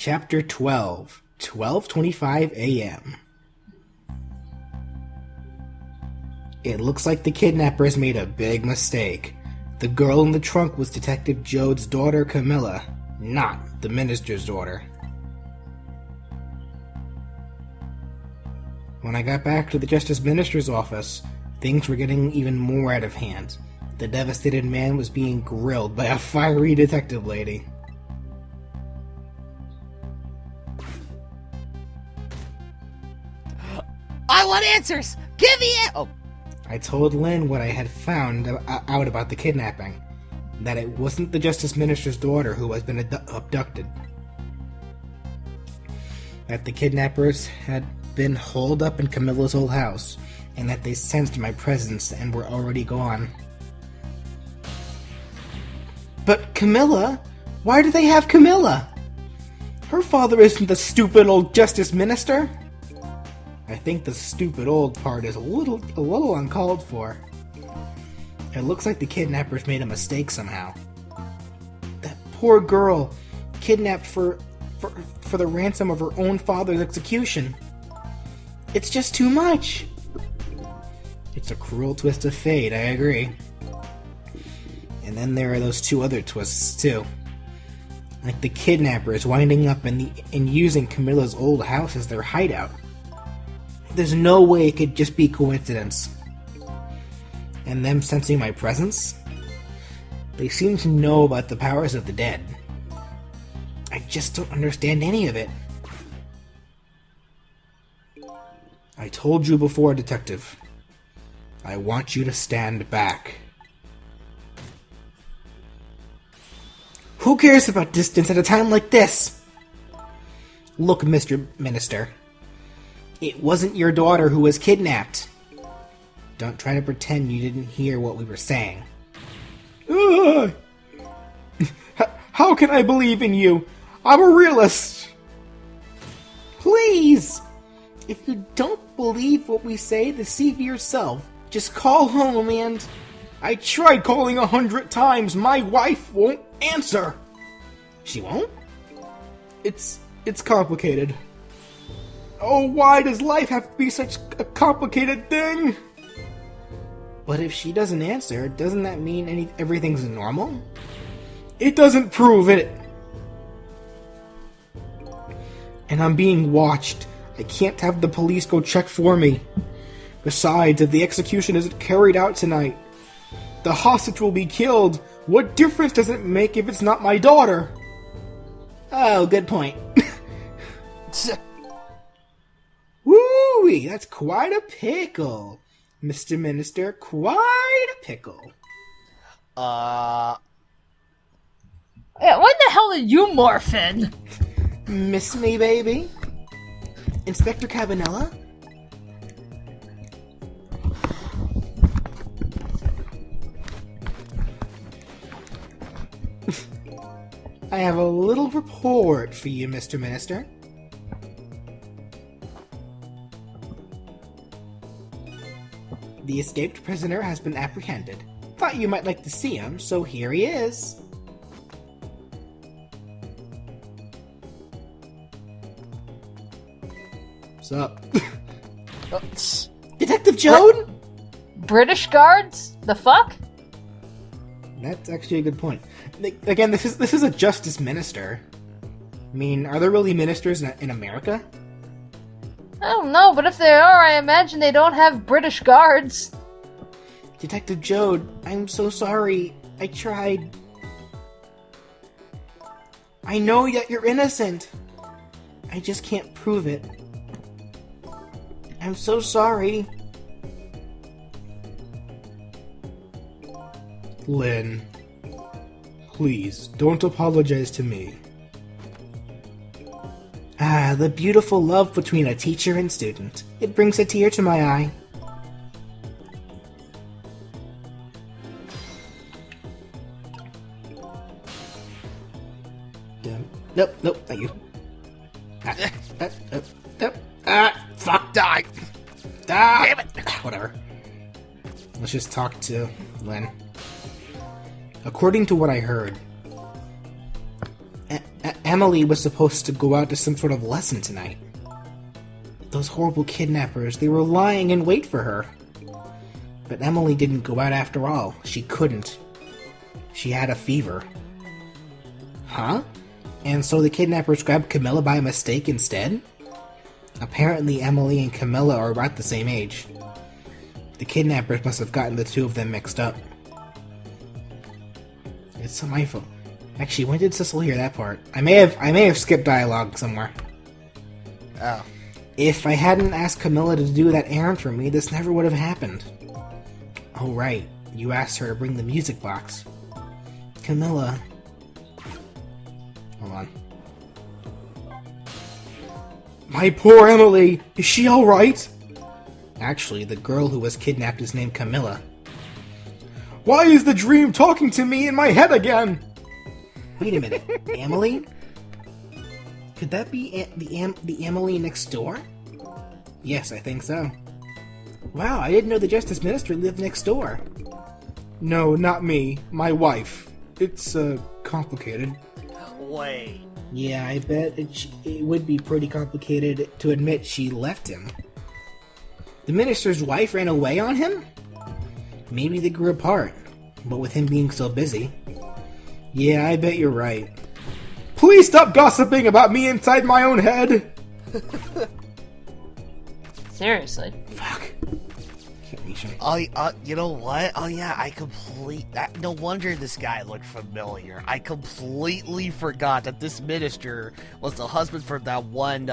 Chapter 12, 12:25 a.m. It looks like the kidnappers made a big mistake. The girl in the trunk was Detective Jode's daughter, Camilla, not the minister's daughter. When I got back to the Justice Minister's office, things were getting even more out of hand. The devastated man was being grilled by a fiery detective lady. I want answers! Give me it! Oh. I told Lynn what I had found out about the kidnapping. That it wasn't the Justice Minister's daughter who has been abducted. That the kidnappers had been holed up in Camilla's old house, and that they sensed my presence and were already gone. But Camilla? Why do they have Camilla? Her father isn't the stupid old Justice Minister. I think the stupid old part is a little uncalled for. It looks like the kidnappers made a mistake somehow. That poor girl, kidnapped for the ransom of her own father's execution. It's just too much. It's a cruel twist of fate, I agree. And then there are those two other twists, too. Like the kidnappers winding up and using Camilla's old house as their hideout. There's no way it could just be coincidence. And them sensing my presence? They seem to know about the powers of the dead. I just don't understand any of it. I told you before, Detective. I want you to stand back. Who cares about distance at a time like this? Look, Mr. Minister. It wasn't your daughter who was kidnapped. Don't try to pretend you didn't hear what we were saying. How can I believe in you? I'm a realist. Please! If you don't believe what we say, then see for yourself. Just call home and... I tried calling 100 times. My wife won't answer. She won't? It's complicated. Oh, why does life have to be such a complicated thing? But if she doesn't answer, doesn't that mean everything's normal? It doesn't prove it. And I'm being watched. I can't have the police go check for me. Besides, if the execution isn't carried out tonight, the hostage will be killed. What difference does it make if it's not my daughter? Oh, good point. Woo-wee, that's quite a pickle. Mr. Minister, quite a pickle. Yeah, when the hell did you morph in? Miss me, baby? Inspector Cabanella? I have a little report for you, Mr. Minister. The escaped prisoner has been apprehended. Thought you might like to see him, so here he is. What's up? Detective Jode? British guards? The fuck? That's actually a good point. Again, this is a justice minister. I mean, are there really ministers in America? I don't know, but if there are, I imagine they don't have British guards. Detective Jode, I'm so sorry. I tried. I know that you're innocent. I just can't prove it. I'm so sorry. Lynn, please, don't apologize to me. Ah, the beautiful love between a teacher and student. It brings a tear to my eye. Nope, not you. Fuck, die! Damn it! Whatever. Let's just talk to Lynn. According to what I heard, Emily was supposed to go out to some sort of lesson tonight. Those horrible kidnappers, they were lying in wait for her. But Emily didn't go out after all. She couldn't. She had a fever. Huh? And so the kidnappers grabbed Camilla by mistake instead? Apparently Emily and Camilla are about the same age. The kidnappers must have gotten the two of them mixed up. It's my fault. Actually, when did Cecil hear that part? I may have skipped dialogue somewhere. Oh. If I hadn't asked Camilla to do that errand for me, this never would have happened. Oh right, you asked her to bring the music box. Camilla... Hold on. My poor Emily! Is she alright? Actually, the girl who was kidnapped is named Camilla. Why is the dream talking to me in my head again? Wait a minute, Emily? Could that be the Emily next door? Yes, I think so. Wow, I didn't know the Justice Minister lived next door. No, not me. My wife. It's, complicated. Wait. Yeah, I bet it would be pretty complicated to admit she left him. The minister's wife ran away on him? Maybe they grew apart, but with him being so busy. Yeah, I bet you're right. Please stop gossiping about me inside my own head! Seriously. Fuck. Oh, you know what? Oh yeah, no wonder this guy looked familiar. I completely forgot that this minister was the husband for that one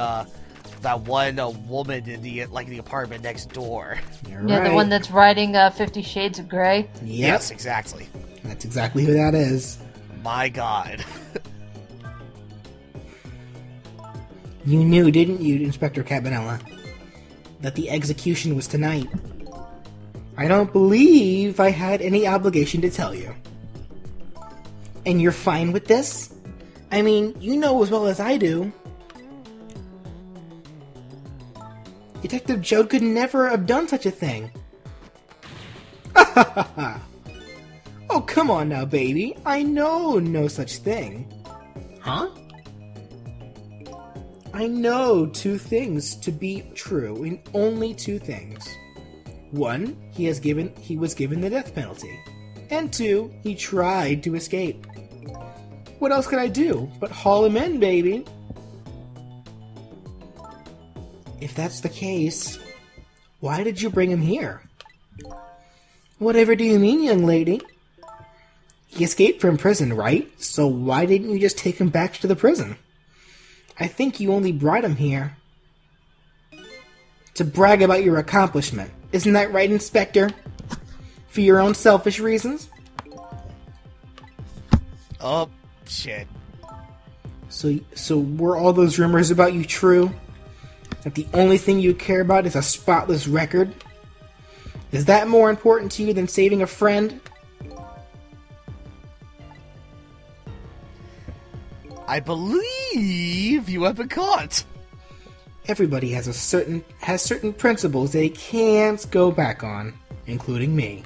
woman in the apartment next door. You're Yeah, right. the one that's writing 50 Shades of Grey. Yep. Yes, exactly. That's exactly who that is. My God. You knew, didn't you, Inspector Cabanella, that the execution was tonight? I don't believe I had any obligation to tell you. And you're fine with this? I mean, you know as well as I do. Detective Joad could never have done such a thing. Oh, come on now, baby. I know no such thing. Huh? I know two things to be true, and only two things. One, he was given the death penalty. And two, he tried to escape. What else could I do but haul him in, baby? If that's the case, why did you bring him here? Whatever do you mean, young lady? He escaped from prison, right? So why didn't you just take him back to the prison? I think you only brought him here to brag about your accomplishment. Isn't that right, Inspector? For your own selfish reasons? Oh, shit. So were all those rumors about you true? That the only thing you care about is a spotless record? Is that more important to you than saving a friend? I believe you have been caught. Everybody has certain principles they can't go back on, including me.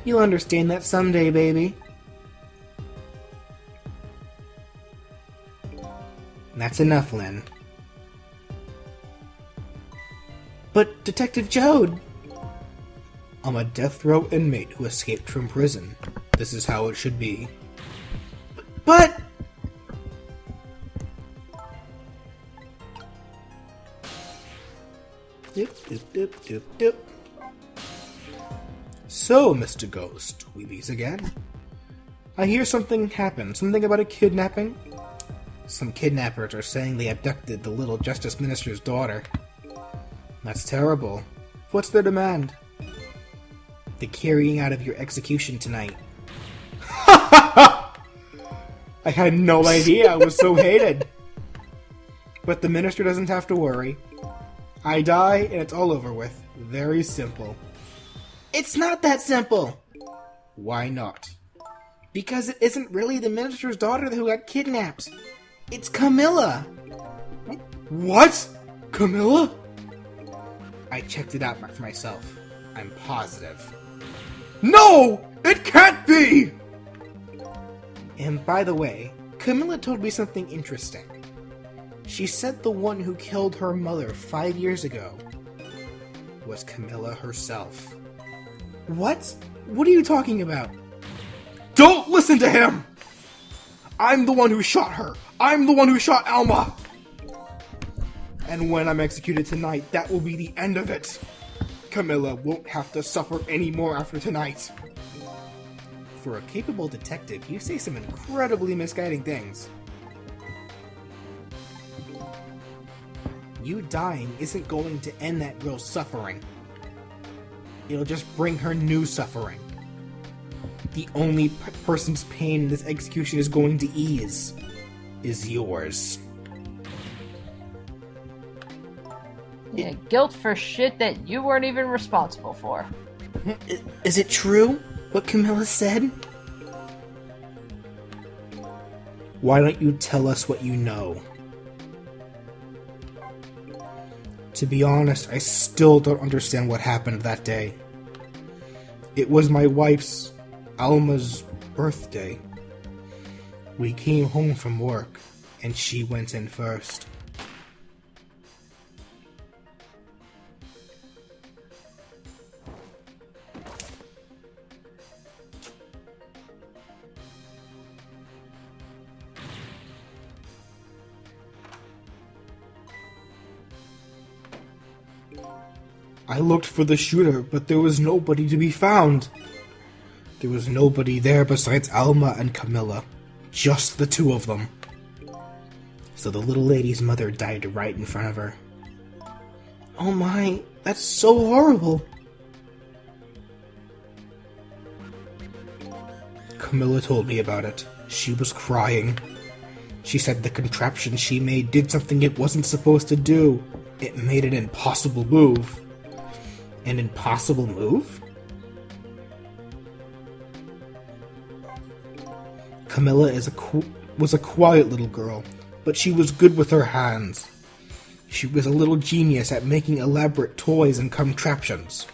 You'll understand that someday, baby. That's enough, Lynn. But, Detective Joad! I'm a death row inmate who escaped from prison. This is how it should be. But... Dip. So, Mr. Ghost, we meet again. I hear something happened. Something about a kidnapping? Some kidnappers are saying they abducted the little Justice Minister's daughter. That's terrible. What's their demand? The carrying out of your execution tonight. I had no idea I was so hated. But the minister doesn't have to worry. I die, and it's all over with. Very simple. It's not that simple! Why not? Because it isn't really the minister's daughter who got kidnapped. It's Camilla! What? Camilla? I checked it out for myself. I'm positive. No! It can't be! And by the way, Camilla told me something interesting. She said the one who killed her mother 5 years ago was Camilla herself. What? What are you talking about? Don't listen to him! I'm the one who shot her! I'm the one who shot Alma! And when I'm executed tonight, that will be the end of it. Camilla won't have to suffer anymore after tonight. For a capable detective, you say some incredibly misguiding things. You dying isn't going to end that girl's suffering. It'll just bring her new suffering. The only person's pain this execution is going to ease is yours. Yeah, guilt for shit that you weren't even responsible for. Is it true, what Camilla said? Why don't you tell us what you know? To be honest, I still don't understand what happened that day. It was my wife's, Alma's, birthday. We came home from work, and she went in first. I looked for the shooter, but there was nobody to be found. There was nobody there besides Alma and Camilla. Just the two of them. So the little lady's mother died right in front of her. Oh my, that's so horrible. Camilla told me about it. She was crying. She said the contraption she made did something it wasn't supposed to do. It made an impossible move. An impossible move? Camilla was a quiet little girl, but she was good with her hands. She was a little genius at making elaborate toys and contraptions.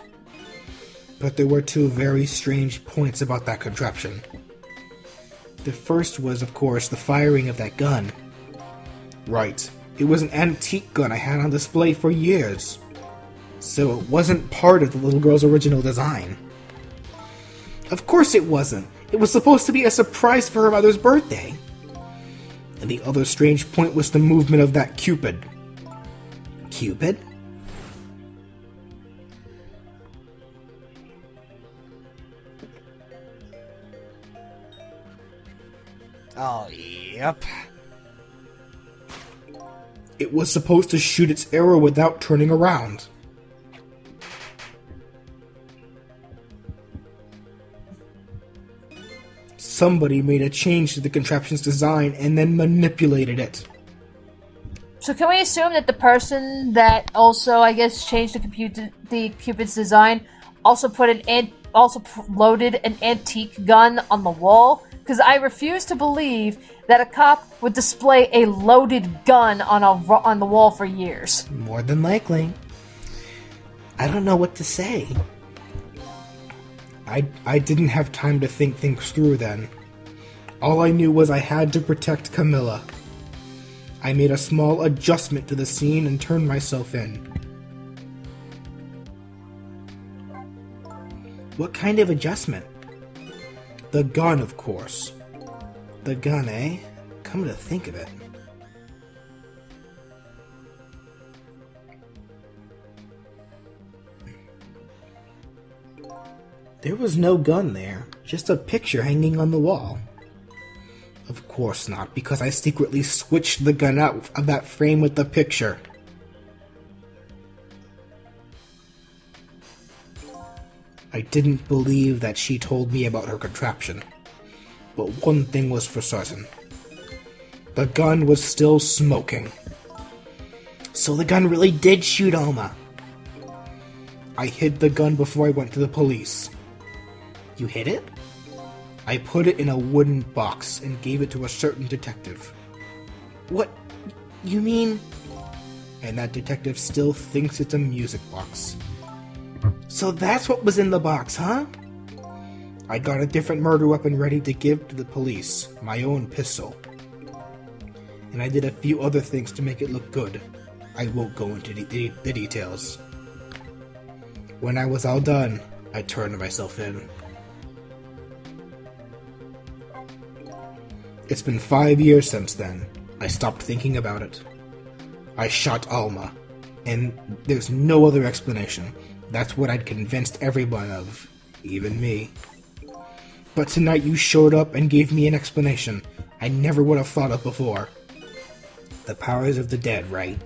But there were two very strange points about that contraption. The first was, of course, the firing of that gun. Right, it was an antique gun I had on display for years. So it wasn't part of the little girl's original design. Of course it wasn't. It was supposed to be a surprise for her mother's birthday. And the other strange point was the movement of that Cupid. Cupid? Oh, yep. It was supposed to shoot its arrow without turning around. Somebody made a change to the contraption's design and then manipulated it. So can we assume that the person that also, I guess, changed the Cupid's design also loaded an antique gun on the wall? Because I refuse to believe that a cop would display a loaded gun on the wall for years. More than likely. I don't know what to say. I didn't have time to think things through then. All I knew was I had to protect Camilla. I made a small adjustment to the scene and turned myself in. What kind of adjustment? The gun, of course. The gun, eh? Come to think of it. There was no gun there, just a picture hanging on the wall. Of course not, because I secretly switched the gun out of that frame with the picture. I didn't believe that she told me about her contraption. But one thing was for certain. The gun was still smoking. So the gun really did shoot Alma. I hid the gun before I went to the police. You hid it? I put it in a wooden box and gave it to a certain detective. What? You mean? And that detective still thinks it's a music box. So that's what was in the box, huh? I got a different murder weapon ready to give to the police. My own pistol. and I did a few other things to make it look good. I won't go into the details. When I was all done, I turned myself in. It's been 5 years since then. I stopped thinking about it. I shot Alma, and there's no other explanation. That's what I'd convinced everyone of, even me. But tonight you showed up and gave me an explanation I never would have thought of before. The powers of the dead, right?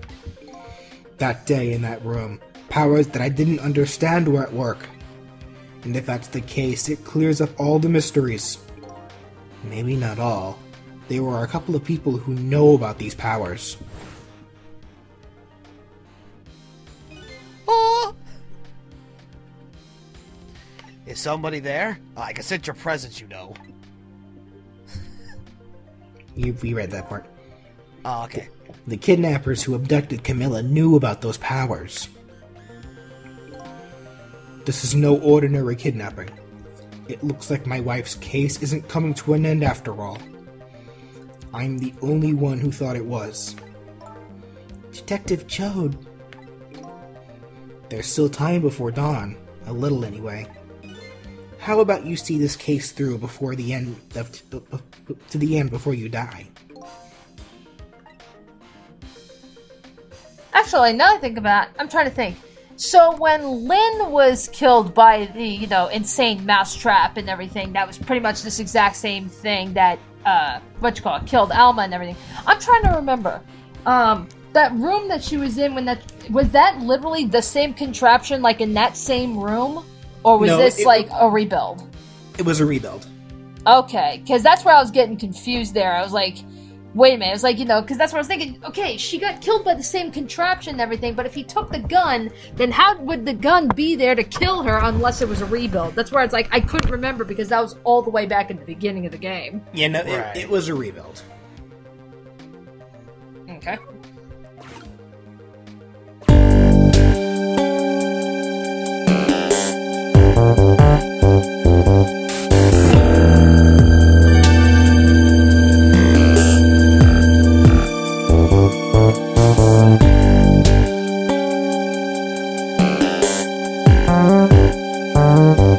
That day in that room, powers that I didn't understand were at work. And if that's the case, it clears up all the mysteries. Maybe not all. There were a couple of people who know about these powers. Oh! Is somebody there? I can sense your presence, you know. We read that part. Oh, okay. The kidnappers who abducted Camilla knew about those powers. This is no ordinary kidnapping. It looks like my wife's case isn't coming to an end after all. I'm the only one who thought it was. Detective Chode. There's still time before dawn. A little anyway. How about you see this case through before the end to the end before you die? Actually, now that I think about it, I'm trying to think. So when Lynn was killed by the, insane mousetrap and everything, that was pretty much this exact same thing that, killed Alma and everything. I'm trying to remember. That room that she was in was that literally the same contraption, like in that same room? Or was this a rebuild? It was a rebuild. Okay, because that's where I was getting confused there. I was like, wait a minute. I was like, because that's what I was thinking. Okay, she got killed by the same contraption and everything, but if he took the gun, then how would the gun be there to kill her unless it was a rebuild? That's where it's like, I couldn't remember because that was all the way back at the beginning of the game. Yeah, no, Right. it was a rebuild. Okay.